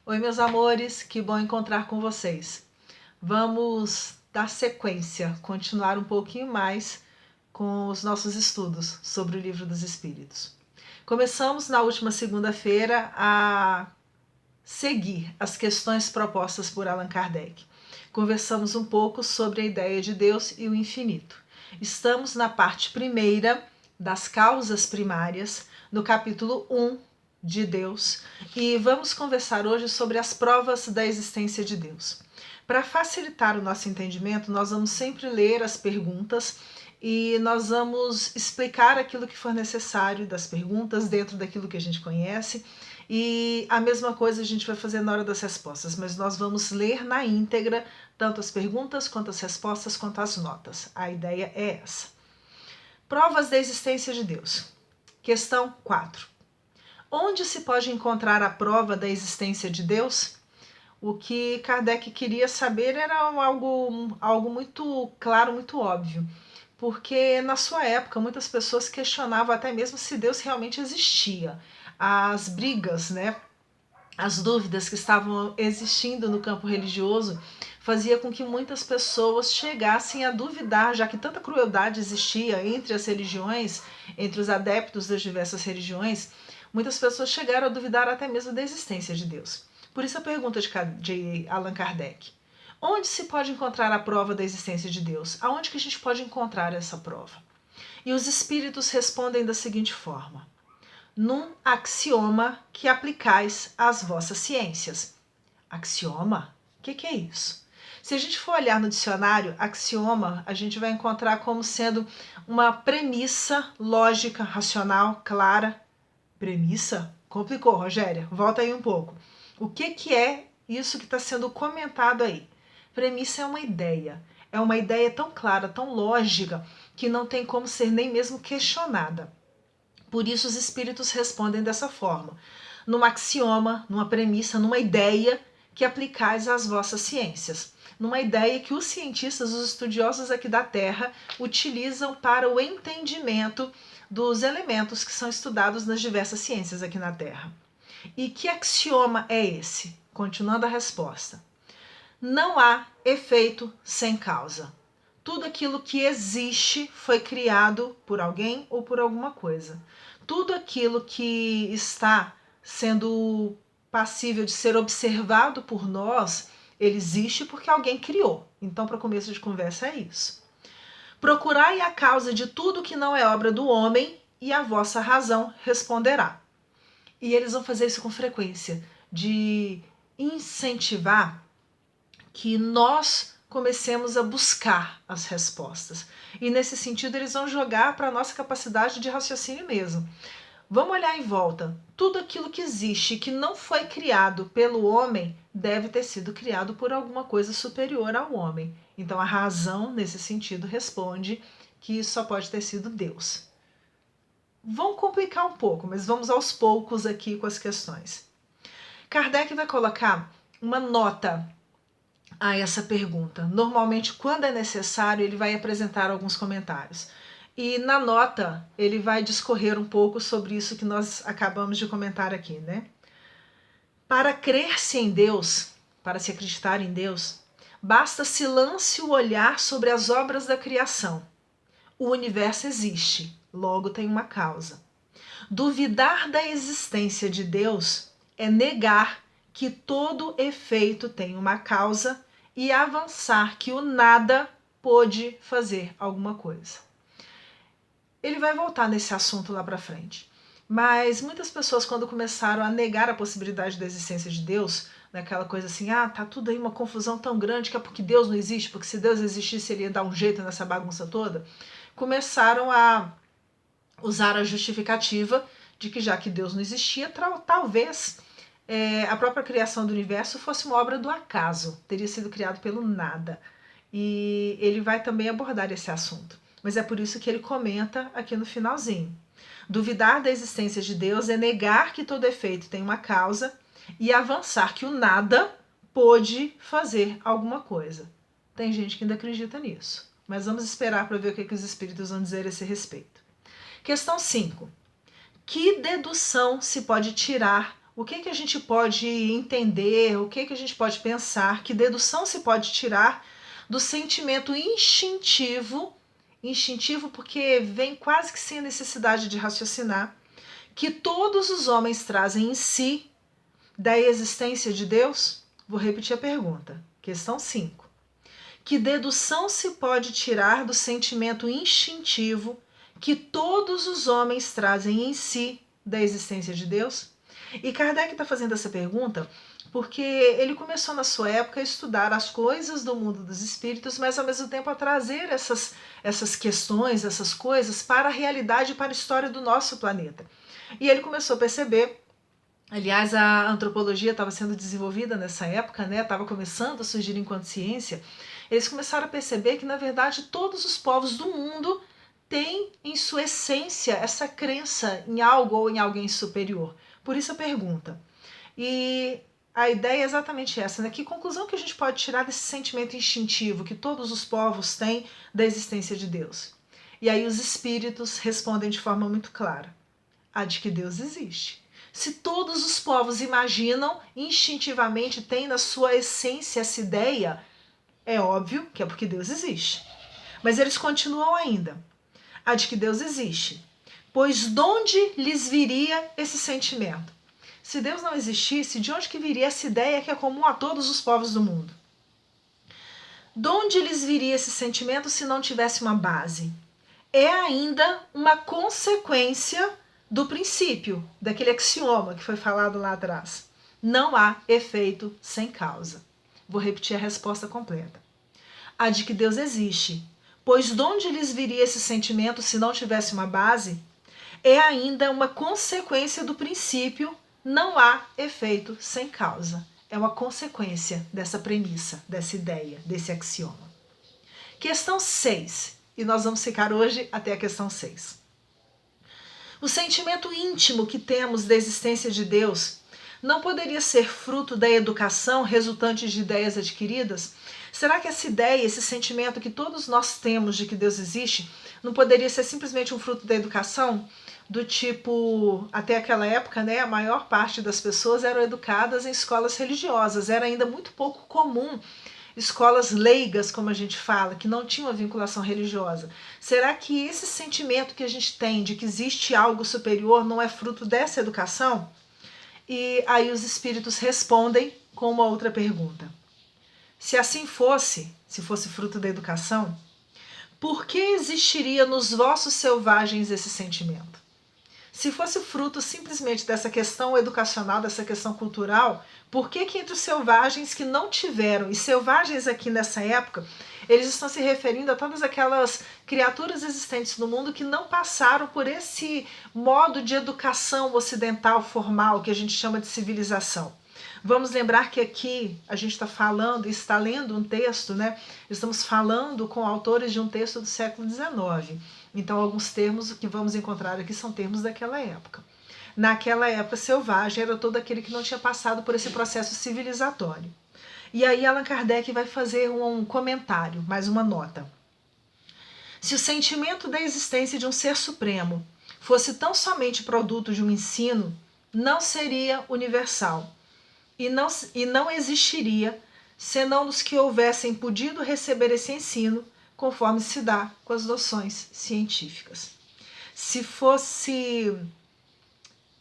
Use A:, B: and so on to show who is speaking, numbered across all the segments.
A: Oi, meus amores, que bom encontrar com vocês. Vamos dar sequência, continuar um pouquinho mais com os nossos estudos sobre o Livro dos Espíritos. Começamos na última segunda-feira a seguir as questões propostas por Allan Kardec. Conversamos um pouco sobre a ideia de Deus e o infinito. Estamos na parte primeira das causas primárias, no capítulo 1 de Deus, e vamos conversar hoje sobre as provas da existência de Deus. Para facilitar o nosso entendimento, nós vamos sempre ler as perguntas e nós vamos explicar aquilo que for necessário das perguntas dentro daquilo que a gente conhece, e a mesma coisa a gente vai fazer na hora das respostas, mas nós vamos ler na íntegra tanto as perguntas quanto as respostas quanto as notas. A ideia é essa. Provas da existência de Deus. Questão 4. Onde se pode encontrar a prova da existência de Deus? O que Kardec queria saber era algo muito claro, muito óbvio, porque na sua época muitas pessoas questionavam até mesmo se Deus realmente existia. As brigas, as dúvidas que estavam existindo no campo religioso fazia com que muitas pessoas chegassem a duvidar, já que tanta crueldade existia entre as religiões, entre os adeptos das diversas religiões. Muitas pessoas chegaram a duvidar até mesmo da existência de Deus. Por isso a pergunta de Allan Kardec. Onde se pode encontrar a prova da existência de Deus? Aonde que a gente pode encontrar essa prova? E os espíritos respondem da seguinte forma. Num axioma que aplicais às vossas ciências. Axioma? O que é isso? Se a gente for olhar no dicionário, axioma, a gente vai encontrar como sendo uma premissa lógica, racional, clara. Premissa? Complicou, Rogéria. Volta aí um pouco. O que é isso que está sendo comentado aí? Premissa é uma ideia. É uma ideia tão clara, tão lógica, que não tem como ser nem mesmo questionada. Por isso os espíritos respondem dessa forma. Num axioma, numa premissa, numa ideia que aplicais às vossas ciências. Numa ideia que os cientistas, os estudiosos aqui da Terra, utilizam para o entendimento dos elementos que são estudados nas diversas ciências aqui na Terra. E que axioma é esse? Continuando a resposta. Não há efeito sem causa. Tudo aquilo que existe foi criado por alguém ou por alguma coisa. Tudo aquilo que está sendo passível de ser observado por nós, ele existe porque alguém criou. Então, para começo de conversa, é isso. Procurai a causa de tudo que não é obra do homem, e a vossa razão responderá. E eles vão fazer isso com frequência, de incentivar que nós comecemos a buscar as respostas. E nesse sentido eles vão jogar para a nossa capacidade de raciocínio mesmo. Vamos olhar em volta. Tudo aquilo que existe que não foi criado pelo homem deve ter sido criado por alguma coisa superior ao homem. Então a razão, nesse sentido, responde que só pode ter sido Deus. Vamos complicar um pouco, mas vamos aos poucos aqui com as questões. Kardec vai colocar uma nota a essa pergunta. Normalmente, quando é necessário, ele vai apresentar alguns comentários. E na nota, ele vai discorrer um pouco sobre isso que nós acabamos de comentar aqui, Para crer-se em Deus, para se acreditar em Deus, basta-se lance o olhar sobre as obras da criação. O universo existe, logo tem uma causa. Duvidar da existência de Deus é negar que todo efeito tem uma causa e avançar que o nada pôde fazer alguma coisa. Ele vai voltar nesse assunto lá para frente. Mas muitas pessoas, quando começaram a negar a possibilidade da existência de Deus, naquela coisa assim, tá tudo aí uma confusão tão grande que é porque Deus não existe, porque se Deus existisse ele ia dar um jeito nessa bagunça toda, começaram a usar a justificativa de que já que Deus não existia, talvez a própria criação do universo fosse uma obra do acaso, teria sido criado pelo nada. E ele vai também abordar esse assunto. Mas é por isso que ele comenta aqui no finalzinho. Duvidar da existência de Deus é negar que todo efeito tem uma causa e avançar que o nada pôde fazer alguma coisa. Tem gente que ainda acredita nisso. Mas vamos esperar para ver o que os espíritos vão dizer a esse respeito. Questão 5. Que dedução se pode tirar O que a gente pode entender, o que a gente pode pensar, que dedução se pode tirar do sentimento instintivo porque vem quase que sem a necessidade de raciocinar, que todos os homens trazem em si da existência de Deus? Vou repetir a pergunta. Questão 5. Que dedução se pode tirar do sentimento instintivo que todos os homens trazem em si da existência de Deus? E Kardec está fazendo essa pergunta porque ele começou na sua época a estudar as coisas do mundo dos espíritos, mas ao mesmo tempo a trazer essas questões, essas coisas para a realidade e para a história do nosso planeta. E ele começou a perceber, aliás, a antropologia estava sendo desenvolvida nessa época, né? Estava começando a surgir enquanto ciência. Eles começaram a perceber que, na verdade, todos os povos do mundo têm em sua essência essa crença em algo ou em alguém superior. Por isso a pergunta. E a ideia é exatamente essa, né? Que conclusão que a gente pode tirar desse sentimento instintivo que todos os povos têm da existência de Deus? E aí os espíritos respondem de forma muito clara: a de que Deus existe. Se todos os povos imaginam, instintivamente têm na sua essência essa ideia, é óbvio que é porque Deus existe. Mas eles continuam ainda: a de que Deus existe. Pois de onde lhes viria esse sentimento? Se Deus não existisse, de onde que viria essa ideia que é comum a todos os povos do mundo? De onde lhes viria esse sentimento se não tivesse uma base? É ainda uma consequência do princípio, daquele axioma que foi falado lá atrás. Não há efeito sem causa. Vou repetir a resposta completa. A de que Deus existe, pois de onde lhes viria esse sentimento se não tivesse uma base? É ainda uma consequência do princípio, não há efeito sem causa. É uma consequência dessa premissa, dessa ideia, desse axioma. Questão 6, e nós vamos ficar hoje até a questão 6. O sentimento íntimo que temos da existência de Deus não poderia ser fruto da educação resultante de ideias adquiridas? Será que essa ideia, esse sentimento que todos nós temos de que Deus existe, não poderia ser simplesmente um fruto da educação? Do tipo, até aquela época, né, a maior parte das pessoas eram educadas em escolas religiosas. Era ainda muito pouco comum escolas leigas, como a gente fala, que não tinham vinculação religiosa. Será que esse sentimento que a gente tem de que existe algo superior não é fruto dessa educação? E aí os espíritos respondem com uma outra pergunta. Se assim fosse, se fosse fruto da educação, por que existiria nos vossos selvagens esse sentimento? Se fosse fruto simplesmente dessa questão educacional, dessa questão cultural, por que entre os selvagens que não tiveram, e selvagens aqui nessa época, eles estão se referindo a todas aquelas criaturas existentes no mundo que não passaram por esse modo de educação ocidental formal que a gente chama de civilização. Vamos lembrar que aqui a gente está falando e está lendo um texto, né? Estamos falando com autores de um texto do século XIX. Então, alguns termos que vamos encontrar aqui são termos daquela época. Naquela época, selvagem era todo aquele que não tinha passado por esse processo civilizatório. E aí Allan Kardec vai fazer um comentário, mais uma nota. Se o sentimento da existência de um ser supremo fosse tão somente produto de um ensino, não seria universal e não existiria senão dos que houvessem podido receber esse ensino conforme se dá com as noções científicas. Se fosse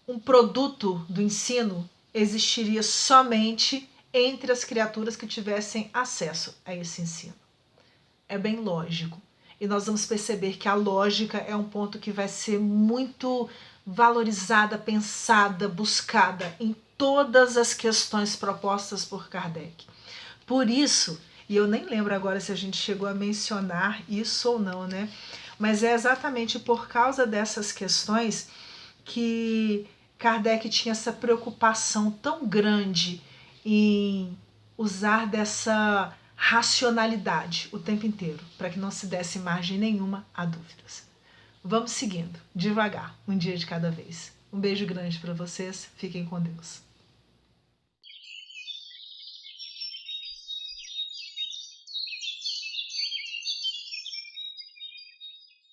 A: um produto do ensino, existiria somente entre as criaturas que tivessem acesso a esse ensino. É bem lógico. E nós vamos perceber que a lógica é um ponto que vai ser muito valorizada, pensada, buscada em todas as questões propostas por Kardec. Por isso, e eu nem lembro agora se a gente chegou a mencionar isso ou não, né? Mas é exatamente por causa dessas questões que Kardec tinha essa preocupação tão grande em usar dessa racionalidade o tempo inteiro, para que não se desse margem nenhuma a dúvidas. Vamos seguindo, devagar, um dia de cada vez. Um beijo grande para vocês, fiquem com Deus.